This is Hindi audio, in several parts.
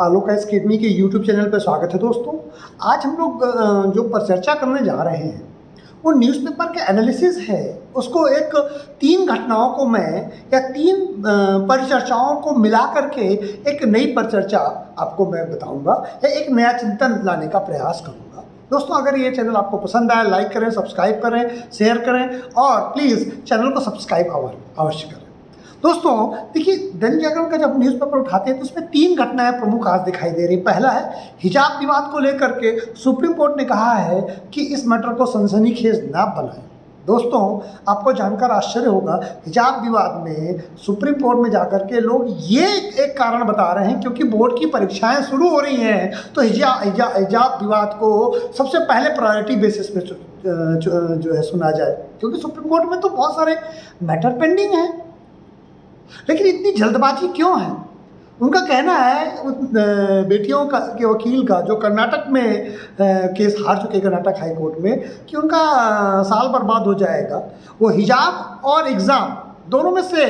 आलोक एकेडमी के यूट्यूब चैनल पर स्वागत है दोस्तों। आज हम लोग जो पर चर्चा करने जा रहे हैं वो न्यूज़पेपर के एनालिसिस है। उसको एक 3 घटनाओं को मैं या 3 परिचर्चाओं को मिला करके एक नई परिचर्चा आपको मैं बताऊंगा या एक नया चिंतन लाने का प्रयास करूंगा। दोस्तों, अगर ये चैनल आपको पसंद आए लाइक करें, सब्सक्राइब करें, शेयर करें और प्लीज़ चैनल को सब्सक्राइब अवश्य करें। दोस्तों देखिए, दैनिक जागरण का जब न्यूज़पेपर उठाते हैं तो उसमें 3 घटनाएं प्रमुख आज दिखाई दे रही। पहला है हिजाब विवाद को लेकर के सुप्रीम कोर्ट ने कहा है कि इस मैटर को सनसनीखेज ना बनाएं। दोस्तों, आपको जानकर आश्चर्य होगा, हिजाब विवाद में सुप्रीम कोर्ट में जाकर के लोग ये एक कारण बता रहे हैं क्योंकि बोर्ड की परीक्षाएं शुरू हो रही हैं तो हिजाब विवाद को सबसे पहले प्रायोरिटी बेसिस पे जो है सुना जाए, क्योंकि सुप्रीम कोर्ट में तो बहुत सारे मैटर पेंडिंग हैं। लेकिन इतनी जल्दबाजी क्यों है? उनका कहना है बेटियों का के वकील का, जो कर्नाटक में केस हार चुके कर्नाटक हाई कोर्ट में, कि उनका साल बर्बाद हो जाएगा। वो हिजाब और एग्ज़ाम दोनों में से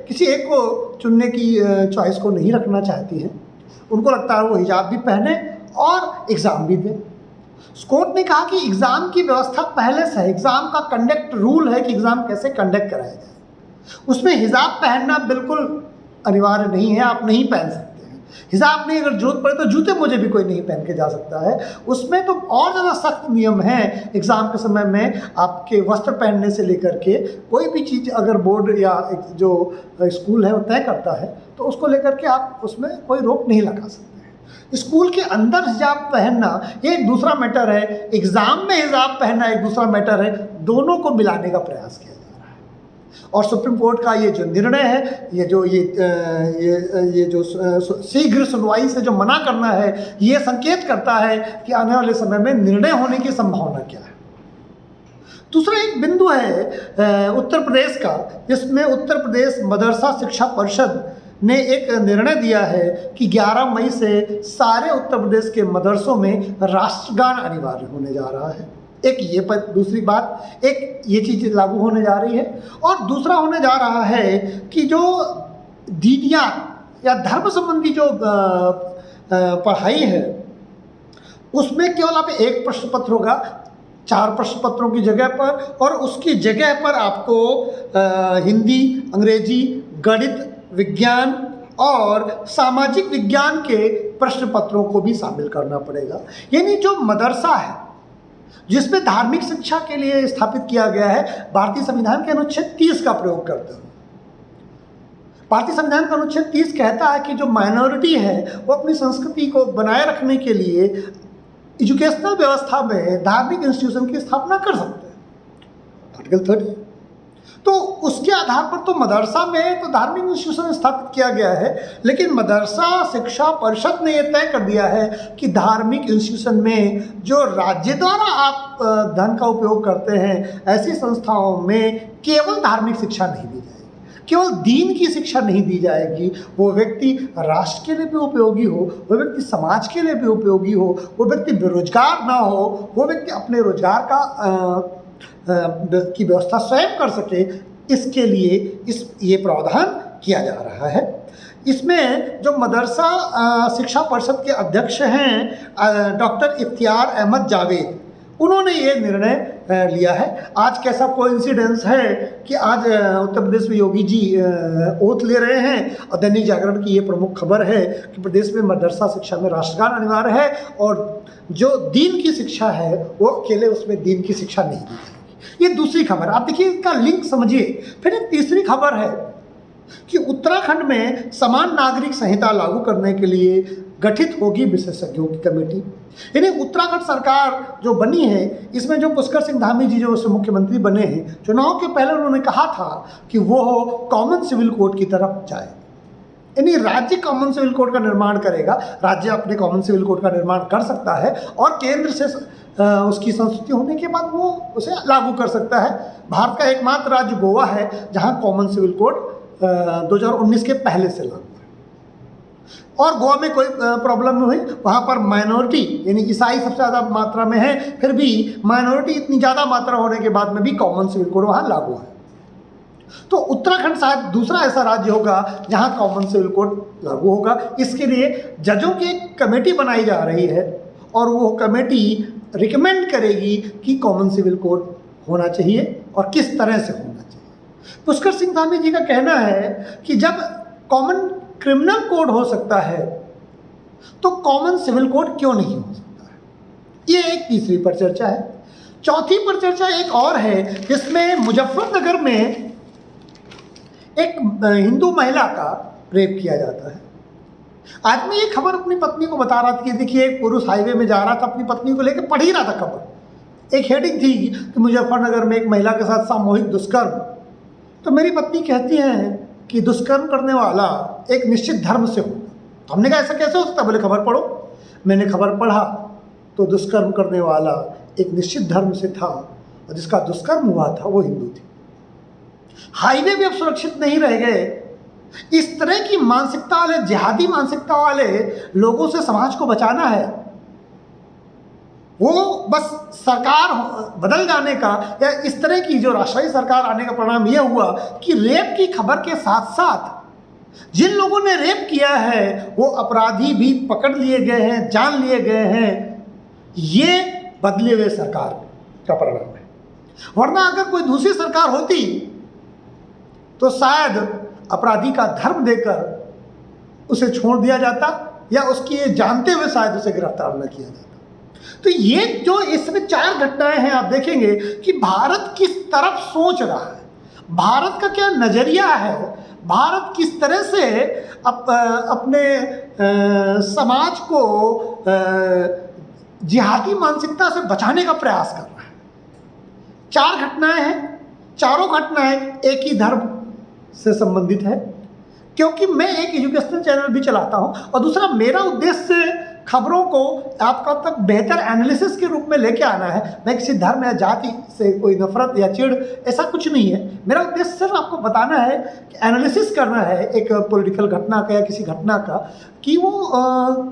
किसी एक को चुनने की चॉइस को नहीं रखना चाहती हैं। उनको लगता है वो हिजाब भी पहने और एग्ज़ाम भी दें। कोर्ट ने कहा कि एग्ज़ाम की व्यवस्था पहले से है, एग्ज़ाम का कंडक्ट रूल है कि एग्ज़ाम कैसे कंडक्ट कराया जाए, उसमें हिजाब पहनना बिल्कुल अनिवार्य नहीं है, आप नहीं पहन सकते हैं। हिजाब नहीं, अगर जरूरत पड़े तो जूते मोजे भी कोई नहीं पहन के जा सकता है। उसमें तो और ज़्यादा सख्त नियम हैं। एग्ज़ाम के समय में आपके वस्त्र पहनने से लेकर के कोई भी चीज़ अगर बोर्ड या जो स्कूल है वो तय करता है तो उसको लेकर के आप उसमें कोई रोक नहीं लगा सकते। स्कूल के अंदर हिजाब पहनना ये एक दूसरा मैटर है, एग्ज़ाम में हिजाब पहनना एक दूसरा मैटर है। दोनों को मिलाने का प्रयास किया और सुप्रीम कोर्ट का ये जो निर्णय है, ये जो शीघ्र सुनवाई से जो मना करना है, ये संकेत करता है कि आने वाले समय में निर्णय होने की संभावना क्या है। दूसरा एक बिंदु है उत्तर प्रदेश का, जिसमें उत्तर प्रदेश मदरसा शिक्षा परिषद ने एक निर्णय दिया है कि 11 मई से सारे उत्तर प्रदेश के मदरसों में राष्ट्रगान अनिवार्य होने जा रहा है। एक ये पर दूसरी बात, एक ये चीज़ लागू होने जा रही है और दूसरा होने जा रहा है कि जो दीदियाँ या धर्म संबंधी जो पढ़ाई है उसमें केवल आप एक प्रश्न पत्र होगा 4 प्रश्न पत्रों की जगह पर, और उसकी जगह पर आपको हिंदी, अंग्रेजी, गणित, विज्ञान और सामाजिक विज्ञान के प्रश्न पत्रों को भी शामिल करना पड़ेगा। यानी जो मदरसा है जिसमें धार्मिक शिक्षा के लिए स्थापित किया गया है, भारतीय संविधान के अनुच्छेद 30 का प्रयोग करते हुए। भारतीय संविधान का अनुच्छेद 30 कहता है कि जो माइनॉरिटी है वो अपनी संस्कृति को बनाए रखने के लिए एजुकेशनल व्यवस्था में धार्मिक इंस्टीट्यूशन की स्थापना कर सकते हैं, आर्टिकल 30। तो उसके आधार पर तो मदरसा में तो धार्मिक इंस्टीट्यूशन स्थापित किया गया है, लेकिन मदरसा शिक्षा परिषद ने यह तय कर दिया है कि धार्मिक इंस्टीट्यूशन में जो राज्य द्वारा आप धन का उपयोग करते हैं, ऐसी संस्थाओं में केवल धार्मिक शिक्षा नहीं दी जाएगी, केवल दीन की शिक्षा नहीं दी जाएगी। वो व्यक्ति राष्ट्र के लिए भी उपयोगी हो, वो व्यक्ति समाज के लिए भी उपयोगी हो, वो व्यक्ति बेरोजगार ना हो, वो व्यक्ति अपने रोजगार का की व्यवस्था स्वयं कर सके, इसके लिए ये प्रावधान किया जा रहा है। इसमें जो मदरसा शिक्षा परिषद के अध्यक्ष हैं डॉक्टर इफ्तियार अहमद जावेद, उन्होंने ये निर्णय लिया है। आज कैसा कोइंसिडेंस है कि आज उत्तर प्रदेश में योगी जी ओथ ले रहे हैं और दैनिक जागरण की ये प्रमुख खबर है कि प्रदेश में मदरसा शिक्षा में राष्ट्रगान अनिवार्य है और जो दीन की शिक्षा है वो अकेले उसमें दीन की शिक्षा नहीं दी जाएगी। ये दूसरी खबर, आप देखिए इसका लिंक समझिए। फिर एक तीसरी खबर है कि उत्तराखंड में समान नागरिक संहिता लागू करने के लिए गठित होगी विशेषज्ञों की कमेटी। यानी उत्तराखंड सरकार जो बनी है, इसमें जो पुष्कर सिंह धामी जी जो मुख्यमंत्री बने हैं, चुनाव के पहले उन्होंने कहा था कि वो कॉमन सिविल कोड की तरफ जाए। यानी राज्य कॉमन सिविल कोड का निर्माण करेगा, राज्य अपने कॉमन सिविल कोड का निर्माण कर सकता है और केंद्र से उसकी संस्तुति होने के बाद वो उसे लागू कर सकता है। भारत का एकमात्र राज्य गोवा है जहां कॉमन सिविल कोड 2019 के पहले से लागू है और गोवा में कोई प्रॉब्लम नहीं हुई। वहाँ पर माइनॉरिटी यानी ईसाई सबसे ज़्यादा मात्रा में है, फिर भी माइनॉरिटी इतनी ज़्यादा मात्रा होने के बाद में भी कॉमन सिविल कोड वहाँ लागू है। तो उत्तराखंड शायद दूसरा ऐसा राज्य होगा जहां कॉमन सिविल कोड लागू होगा। इसके लिए जजों की एक कमेटी बनाई जा रही है और वो कमेटी रिकमेंड करेगी कि कॉमन सिविल कोड होना चाहिए और किस तरह से होना चाहिए। पुष्कर सिंह धामी जी का कहना है कि जब कॉमन क्रिमिनल कोड हो सकता है तो कॉमन सिविल कोड क्यों नहीं हो सकता है। ये एक तीसरी पर चर्चा है। चौथी पर चर्चा एक और है जिसमें मुजफ्फरनगर में एक हिंदू महिला का रेप किया जाता है। आज मैं ये खबर अपनी पत्नी को बता रहा था कि देखिए एक पुरुष हाईवे में जा रहा था, अपनी पत्नी को लेकर पढ़ ही रहा था खबर। एक हेडिंग थी कि मुजफ्फरनगर में एक महिला के साथ सामूहिक दुष्कर्म। तो मेरी पत्नी कहती है कि दुष्कर्म करने वाला एक निश्चित धर्म से हो। तो हमने कहा ऐसा कैसे हो सकता, बोले खबर पढ़ो। मैंने खबर पढ़ा तो दुष्कर्म करने वाला एक निश्चित धर्म से था और जिसका दुष्कर्म हुआ था वो हिंदू थी। हाईवे भी अब सुरक्षित नहीं रह गए। इस तरह की मानसिकता वाले, जिहादी मानसिकता वाले लोगों से समाज को बचाना है। वो बस सरकार बदल जाने का या इस तरह की जो राष्ट्रीय सरकार आने का परिणाम यह हुआ कि रेप की खबर के साथ साथ जिन लोगों ने रेप किया है वो अपराधी भी पकड़ लिए गए हैं, जान लिए गए हैं। ये बदले हुए सरकार का परिणाम है। वरना अगर कोई दूसरी सरकार होती तो शायद अपराधी का धर्म देकर उसे छोड़ दिया जाता या उसकी ये जानते हुए शायद उसे गिरफ्तार न किया जाता। तो ये जो इसमें 4 घटनाएं हैं, आप देखेंगे कि भारत किस तरफ सोच रहा है, भारत का क्या नजरिया है, भारत किस तरह से अपने समाज को जिहादी मानसिकता से बचाने का प्रयास कर रहा है। 4 घटनाएं हैं, चारों घटनाएं एक ही धर्म से संबंधित है। क्योंकि मैं एक एजुकेशनल चैनल भी चलाता हूं और दूसरा मेरा उद्देश्य खबरों को आपका तक बेहतर एनालिसिस के रूप में लेके आना है। मैं किसी धर्म या जाति से कोई नफरत या चिढ़ ऐसा कुछ नहीं है। मेरा उद्देश्य सिर्फ आपको बताना है कि एनालिसिस करना है एक पॉलिटिकल घटना का या किसी घटना का कि वो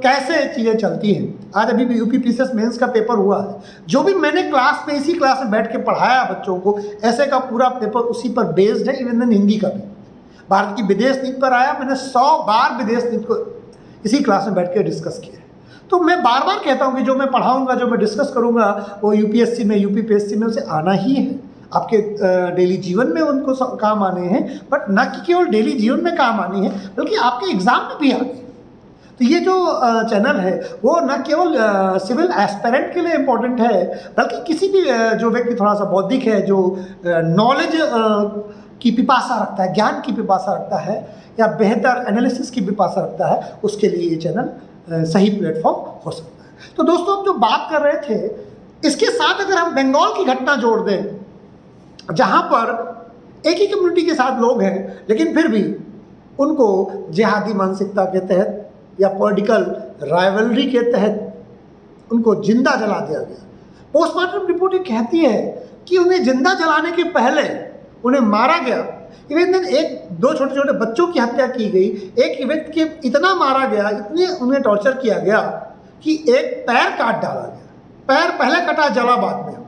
कैसे चीज़ें चलती हैं। आज अभी भी यूपी पीसीएस मेंस का पेपर हुआ है। जो भी मैंने क्लास में इसी क्लास में बैठ के पढ़ाया बच्चों को, ऐसे का पूरा पेपर उसी पर बेस्ड है। इवन हिंदी का भी भारत की विदेश नीति पर आया। मैंने 100 बार विदेश नीति को इसी क्लास में बैठ के डिस्कस किया है। तो मैं बार बार कहता हूँ कि जो मैं पढ़ाऊँगा, जो मैं डिस्कस करूँगा वो यूपीएससी में, यूपीपीएससी में उसे आना ही है। आपके डेली जीवन में उनको काम आने हैं, बट न कि केवल डेली जीवन में काम आनी है बल्कि आपके एग्ज़ाम में भी आनी है। तो ये जो चैनल है वो न केवल सिविल एस्पिरेंट के लिए इम्पोर्टेंट है बल्कि किसी भी जो व्यक्ति थोड़ा सा बौद्धिक है, जो नॉलेज की पिपासा रखता है, ज्ञान की पिपासा रखता है या बेहतर एनालिसिस की पिपासा रखता है, उसके लिए ये चैनल सही प्लेटफॉर्म हो सकता है। तो दोस्तों हम जो बात कर रहे थे, इसके साथ अगर हम बंगाल की घटना जोड़ दें जहाँ पर एक ही कम्युनिटी के साथ लोग हैं लेकिन फिर भी उनको जिहादी मानसिकता के तहत या पॉलिटिकल राइवलरी के तहत उनको जिंदा जला दिया गया। पोस्टमार्टम रिपोर्ट ये कहती है कि उन्हें जिंदा जलाने के पहले उन्हें मारा गया। इवन एक 2 छोटे छोटे बच्चों की हत्या की गई। एक व्यक्ति के इतना मारा गया, इतने उन्हें टॉर्चर किया गया कि एक पैर काट डाला गया। पैर पहले कटा, जला बाद में,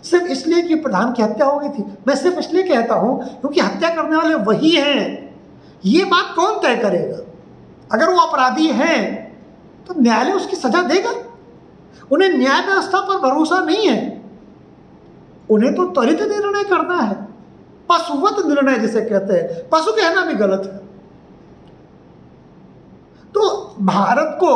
सिर्फ इसलिए कि प्रधान की हत्या हो गई थी। मैं सिर्फ इसलिए कहता हूँ क्योंकि हत्या करने वाले वही हैं। ये बात कौन तय करेगा? अगर वो अपराधी हैं तो न्यायालय उसकी सजा देगा। उन्हें न्याय व्यवस्था पर भरोसा नहीं है, उन्हें तो त्वरित निर्णय करना है, पशुवत निर्णय जिसे कहते हैं। पशु कहना भी गलत है। तो भारत को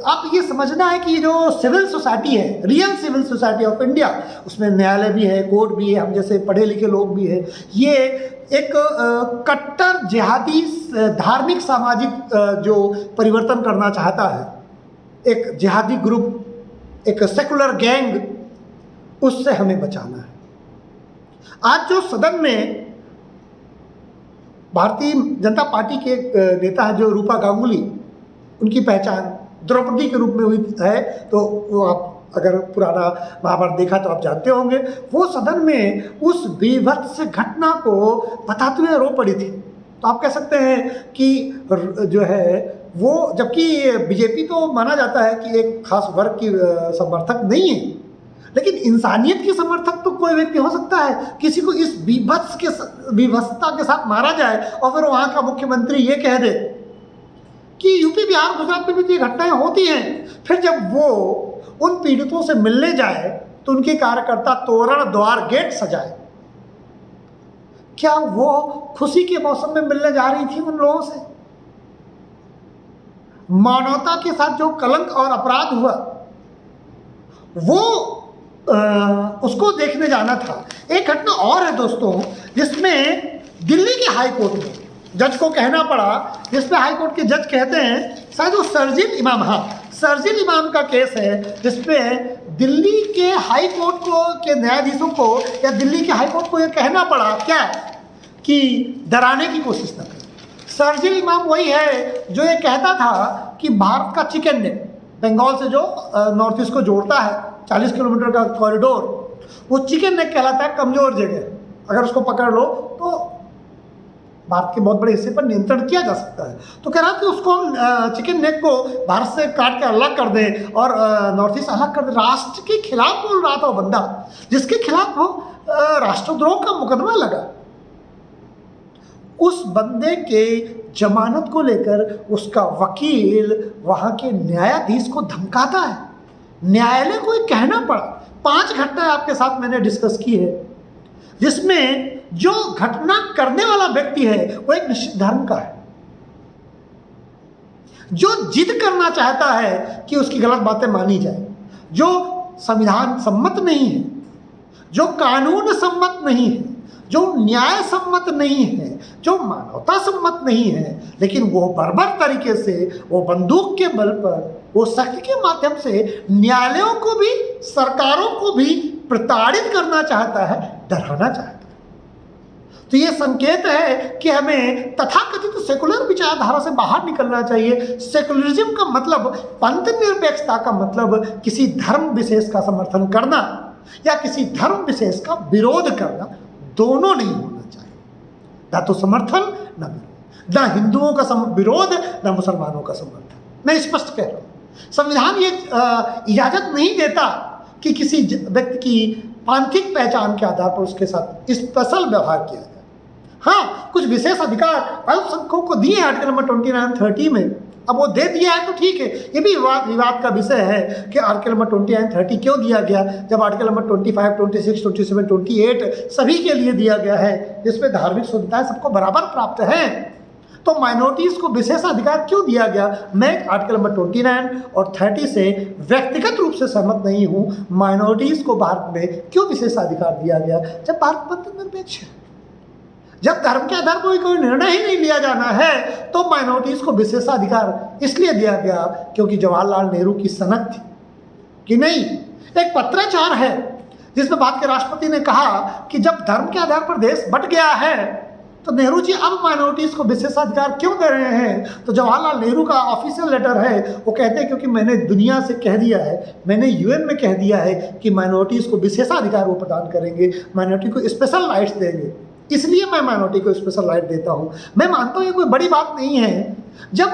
आप ये समझना है कि जो सिविल सोसाइटी है, real civil society of India, उसमें न्यायालय भी है, कोर्ट भी है, हम जैसे पढ़े लिखे लोग भी हैं। ये एक कट्टर जिहादी धार्मिक सामाजिक जो परिवर्तन करना चाहता है, एक जिहादी ग्रुप, एक सेकुलर गैंग, उससे हमें बचाना है। आज जो सदन में भारतीय जनता पार्टी के नेता है जो रूपा गांगुली, उनकी पहचान द्रौपदी के रूप में हुई है, तो वो आप अगर पुराना महाभारत देखा तो आप जानते होंगे। वो सदन में उस बीभत्स घटना को बताते हुए रो पड़ी थी। तो आप कह सकते हैं कि जो है वो, जबकि बीजेपी तो माना जाता है कि एक खास वर्ग की समर्थक नहीं है, लेकिन इंसानियत के समर्थक तो कोई व्यक्ति हो सकता है, किसी को इस विभत्सता के साथ मारा जाए और फिर वहाँ का मुख्यमंत्री ये कह दे कि यूपी, बिहार, गुजरात में भी तो ये घटनाएं होती हैं। फिर जब वो उन पीड़ितों से मिलने जाए तो उनके कार्यकर्ता तोरण द्वार गेट सजाए। क्या वो खुशी के मौसम में मिलने जा रही थी उन लोगों से? मानवता के साथ जो कलंक और अपराध हुआ वो उसको देखने जाना था। एक घटना और है दोस्तों, जिसमें दिल्ली के हाई कोर्ट में जज को कहना पड़ा, जिसमें हाई कोर्ट के जज कहते हैं, शायद वो शर्जील इमाम, शर्जील इमाम का केस है, जिसमें दिल्ली के हाई कोर्ट को के न्यायाधीशों को या दिल्ली के हाई कोर्ट को ये कहना पड़ा क्या कि डराने की कोशिश न करें। शर्जील इमाम वही है जो ये कहता था कि भारत का चिकन नेक, बंगाल से जो नॉर्थ ईस्ट को जोड़ता है 40 किलोमीटर का कॉरिडोर, वो चिकन नेक कहलाता है, कमज़ोर जगह। अगर उसको पकड़ लो तो भारत के बहुत बड़े हिस्से पर नियंत्रण किया जा सकता है। तो कह रहा था कि उसको चिकन नेक को भारत से काट के अलग कर दें और नॉर्थ ईस्ट अलग कर दें। राष्ट्र के खिलाफ बोल रहा था वो बंदा, जिसके खिलाफ वो राष्ट्रद्रोह का मुकदमा लगा। उस बंदे के जमानत को लेकर उसका वकील वहाँ के न्यायाधीश को धमकाता है। न्यायालय को ये कहना पड़ा। 5 घटनाएं आपके साथ मैंने डिस्कस की है, जिसमें जो घटना करने वाला व्यक्ति है वो एक निश्चित धर्म का है, जो जिद करना चाहता है कि उसकी गलत बातें मानी जाए, जो संविधान सम्मत नहीं है, जो कानून सम्मत नहीं है, जो न्याय सम्मत नहीं है, जो मानवता सम्मत नहीं है, लेकिन वो बर्बर तरीके से, वो बंदूक के बल पर, वो शक्ति के माध्यम से न्यायालयों को भी, सरकारों को भी प्रताड़ित करना चाहता है, डराना चाहता है। तो ये संकेत है कि हमें तथाकथित सेकुलर विचारधारा से बाहर निकलना चाहिए। सेकुलरिज्म का मतलब, पंथ निरपेक्षता का मतलब किसी धर्म विशेष का समर्थन करना या किसी धर्म विशेष का विरोध करना, दोनों नहीं होना चाहिए। ना तो समर्थन ना विरोध, ना हिंदुओं का विरोध ना मुसलमानों का समर्थन। मैं स्पष्ट कह रहा हूँ, संविधान ये इजाज़त नहीं देता कि किसी व्यक्ति की पांथिक पहचान के आधार पर उसके साथ स्पेशल व्यवहार किया जाए। हाँ, कुछ विशेष अधिकार अल्पसंख्यकों को दिए आर्टिकल नंबर 29-30 में। अब वो दे दिया है तो ठीक है, ये भी विवाद का विषय है कि आर्टिकल नंबर 29-30 क्यों दिया गया, जब आर्टिकल नंबर 25, 26, 27, 28 सभी के लिए दिया गया है, जिसमें धार्मिक सुविधाएं सबको बराबर प्राप्त हैं। तो माइनॉरिटीज़ को विशेष अधिकार क्यों दिया गया? मैं आर्टिकल नंबर 29 और 30 से व्यक्तिगत रूप से सहमत नहीं हूँ। माइनॉरिटीज़ को भारत में क्यों विशेष अधिकार दिया गया जब भारत पंथ निरपेक्ष है? जब धर्म के आधार पर कोई निर्णय ही नहीं लिया जाना है तो माइनॉरिटीज़ को विशेषाधिकार इसलिए दिया गया क्योंकि जवाहरलाल नेहरू की सनक थी कि नहीं। एक पत्राचार है जिसमें भारत के राष्ट्रपति ने कहा कि जब धर्म के आधार पर देश बट गया है तो नेहरू जी अब माइनॉरिटीज़ को विशेषाधिकार क्यों दे रहे हैं? तो जवाहरलाल नेहरू का ऑफिशियल लेटर है, वो कहते हैं क्योंकि मैंने दुनिया से कह दिया है, मैंने यूएन में कह दिया है कि माइनॉरिटीज़ को विशेषाधिकार वो प्रदान करेंगे, माइनॉरिटी को स्पेशल राइट्स देंगे, इसलिए मैं माइनॉरिटी को स्पेशल राइट देता हूँ। मैं मानता हूँ ये कोई बड़ी बात नहीं है। जब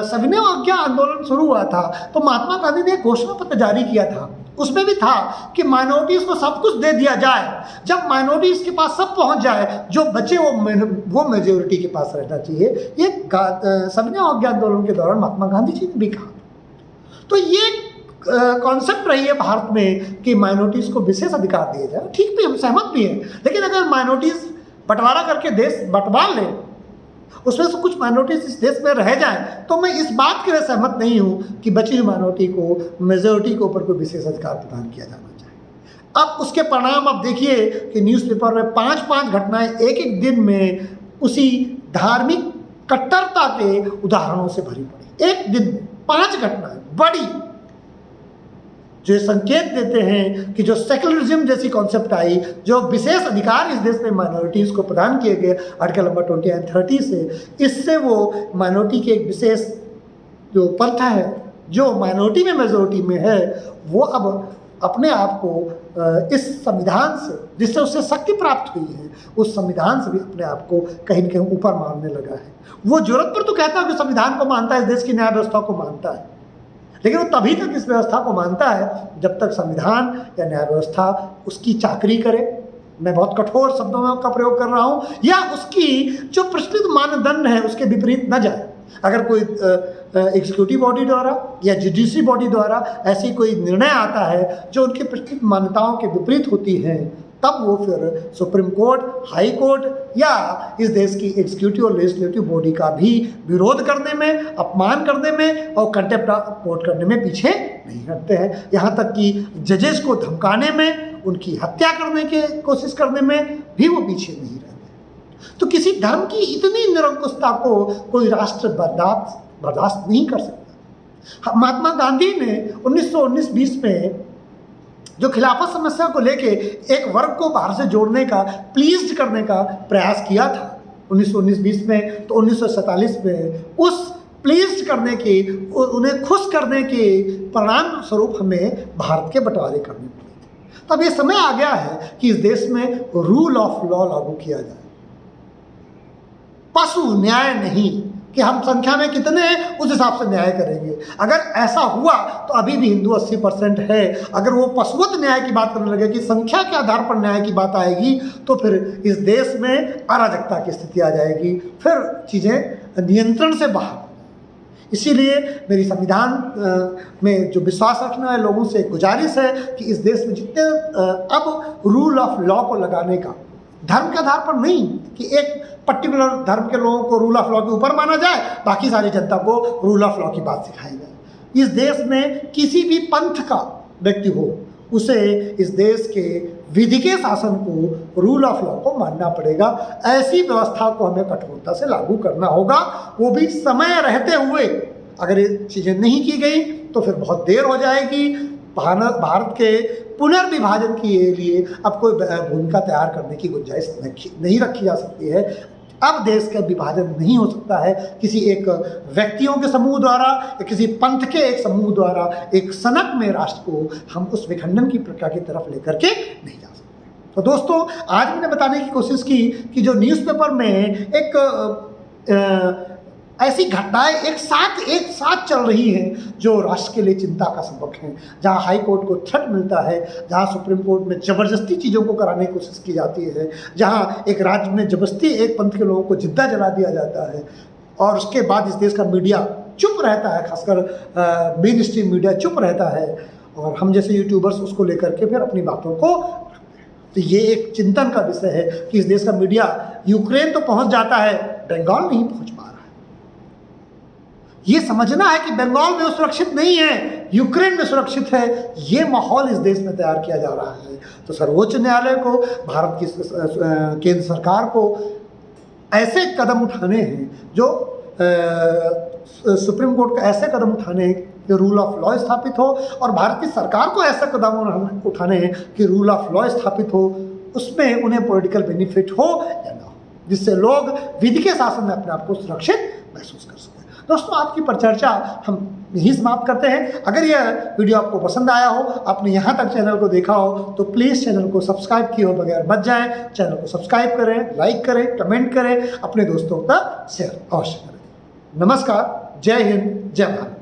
सविनय अवज्ञा आंदोलन शुरू हुआ था तो महात्मा गांधी ने एक घोषणा पत्र जारी किया था, उसमें भी था कि माइनॉरिटीज़ को सब कुछ दे दिया जाए, जब माइनॉरिटीज़ के पास सब पहुँच जाए, जो बचे वो मेजोरिटी के पास रहना चाहिए। ये सविनय अवज्ञा आंदोलन के दौरान महात्मा गांधी जी ने भी कहा। तो ये कॉन्सेप्ट रही है भारत में कि माइनॉरिटीज़ को विशेष अधिकार दिए जाए, ठीक भी हम सहमत भी हैं। लेकिन अगर माइनॉरिटीज़ बंटवारा करके देश बंटवा ले, उसमें से कुछ माइनॉरिटीज इस देश में रह जाएं, तो मैं इस बात के लिए सहमत नहीं हूं कि बची हुई माइनॉरिटी को, मेजोरिटी के ऊपर कोई विशेष अधिकार प्रदान किया जाना चाहिए। अब उसके परिणाम आप देखिए कि न्यूज़पेपर में 5-5 घटनाएं एक दिन में उसी धार्मिक कट्टरता के उदाहरणों से भरी पड़ी। एक दिन में 5 घटनाएं बड़ी, जो संकेत देते हैं कि जो सेकुलरिज्म जैसी कॉन्सेप्ट आई, जो विशेष अधिकार इस देश में माइनॉरिटीज़ को प्रदान किए गए आर्टिकल नंबर 29-30 से, इससे वो माइनॉरिटी के एक विशेष जो पंथ है जो माइनॉरिटी में मेजॉरिटी में है, वो अब अपने आप को इस संविधान से, जिससे उससे शक्ति प्राप्त हुई है, उस संविधान से भी अपने आप को कहीं न कहीं ऊपर मानने लगा है। वो जरूरत पर तो कहता है कि संविधान को मानता है, इस देश की न्याय व्यवस्था को मानता है, लेकिन वो तभी तक इस व्यवस्था को मानता है जब तक संविधान या न्याय व्यवस्था उसकी चाकरी करे, मैं बहुत कठोर शब्दों में का प्रयोग कर रहा हूँ, या उसकी जो प्रचलित मानदंड है उसके विपरीत न जाए। अगर कोई एग्जीक्यूटिव बॉडी द्वारा या जुडिशरी बॉडी द्वारा ऐसी कोई निर्णय आता है जो उनकी प्रचलित मान्यताओं के विपरीत होती हैं, तब वो फिर सुप्रीम कोर्ट, हाई कोर्ट या इस देश की एग्जीक्यूटिव और लेजिस्लेटिव बॉडी का भी विरोध करने में, अपमान करने में और कंटेम्प्ट ऑफ कोर्ट करने में पीछे नहीं हटते हैं। यहाँ तक कि जजेस को धमकाने में, उनकी हत्या करने की कोशिश करने में भी वो पीछे नहीं रहते। तो किसी धर्म की इतनी निरंकुशता को कोई राष्ट्र बर्दाश्त नहीं कर सकता। महात्मा गांधी ने 1919-20 में जो खिलाफत समस्या को लेके एक वर्ग को बाहर से जोड़ने का, प्लीज्ड करने का प्रयास किया था 1919-20 में, तो 1947 में उस प्लीज्ड करने के, उन्हें खुश करने के परिणाम स्वरूप हमें भारत के बंटवारे करने पड़े। तब ये समय आ गया है कि इस देश में रूल ऑफ लॉ लागू किया जाए। पशु न्याय नहीं कि हम संख्या में कितने हैं उस हिसाब से न्याय करेंगे। अगर ऐसा हुआ तो अभी भी हिंदू 80% है। अगर वो पशुवत न्याय की बात करने लगे कि संख्या के आधार पर न्याय की बात आएगी तो फिर इस देश में अराजकता की स्थिति आ जाएगी, फिर चीज़ें नियंत्रण से बाहर। इसीलिए मेरी संविधान में जो विश्वास रखने वाले लोगों से गुजारिश है कि इस देश में जितने अब रूल ऑफ लॉ को लगाने का, धर्म के आधार पर नहीं कि एक पर्टिकुलर धर्म के लोगों को रूल ऑफ लॉ के ऊपर माना जाए, बाकी सारी जनता को रूल ऑफ लॉ की बात सिखाई जाए। इस देश में किसी भी पंथ का व्यक्ति हो, उसे इस देश के विधि के शासन को, रूल ऑफ लॉ को मानना पड़ेगा। ऐसी व्यवस्था को हमें कठोरता से लागू करना होगा, वो भी समय रहते हुए। अगर ये चीज़ें नहीं की गई तो फिर बहुत देर हो जाएगी। भारत के पुनर्विभाजन के लिए अब कोई भूमिका तैयार करने की गुंजाइश नहीं रखी जा सकती है। अब देश का विभाजन नहीं हो सकता है किसी एक व्यक्तियों के समूह द्वारा या किसी पंथ के एक समूह द्वारा। एक सनक में राष्ट्र को हम उस विखंडन की प्रक्रिया की तरफ लेकर के नहीं जा सकते। तो दोस्तों, आज मैंने बताने की कोशिश की कि जो न्यूज़पेपर में एक ऐसी घटनाएं एक साथ चल रही हैं जो राष्ट्र के लिए चिंता का सबक है। जहां हाई कोर्ट को थ्रेट मिलता है, जहां सुप्रीम कोर्ट में ज़बरदस्ती चीज़ों को कराने की कोशिश की जाती है, जहां एक राज्य में ज़बरदस्ती एक पंथ के लोगों को जिंदा जला दिया जाता है, और उसके बाद इस देश का मीडिया चुप रहता है, खासकर मेन स्ट्रीम मीडिया चुप रहता है, और हम जैसे यूट्यूबर्स उसको लेकर के फिर अपनी बातों को। तो ये एक चिंतन का विषय है कि इस देश का मीडिया यूक्रेन तो पहुँच जाता है, बंगाल नहीं पहुँच पा रहा। ये समझना है कि बंगाल में वो सुरक्षित नहीं है, यूक्रेन में सुरक्षित है। ये माहौल इस देश में तैयार किया जा रहा है। तो सर्वोच्च न्यायालय को, भारत की केंद्र सरकार को ऐसे कदम उठाने हैं, जो सुप्रीम कोर्ट का ऐसे कदम उठाने हैं कि रूल ऑफ लॉ स्थापित हो, और भारत की सरकार को ऐसे कदम उठाने हैं कि रूल ऑफ लॉ स्थापित हो, उसमें उन्हें पॉलिटिकल बेनिफिट हो या ना हो, जिससे लोग विधि के शासन में अपने आप को सुरक्षित महसूस कर सकें। दोस्तों, आज की परिचर्चा हम यहीं समाप्त करते हैं। अगर यह वीडियो आपको पसंद आया हो, आपने यहाँ तक चैनल को देखा हो, तो प्लीज़ चैनल को सब्सक्राइब किए हो बगैर मत जाएं। चैनल को सब्सक्राइब करें, लाइक करें, कमेंट करें, अपने दोस्तों का शेयर अवश्य करें। नमस्कार, जय हिंद, जय भारत।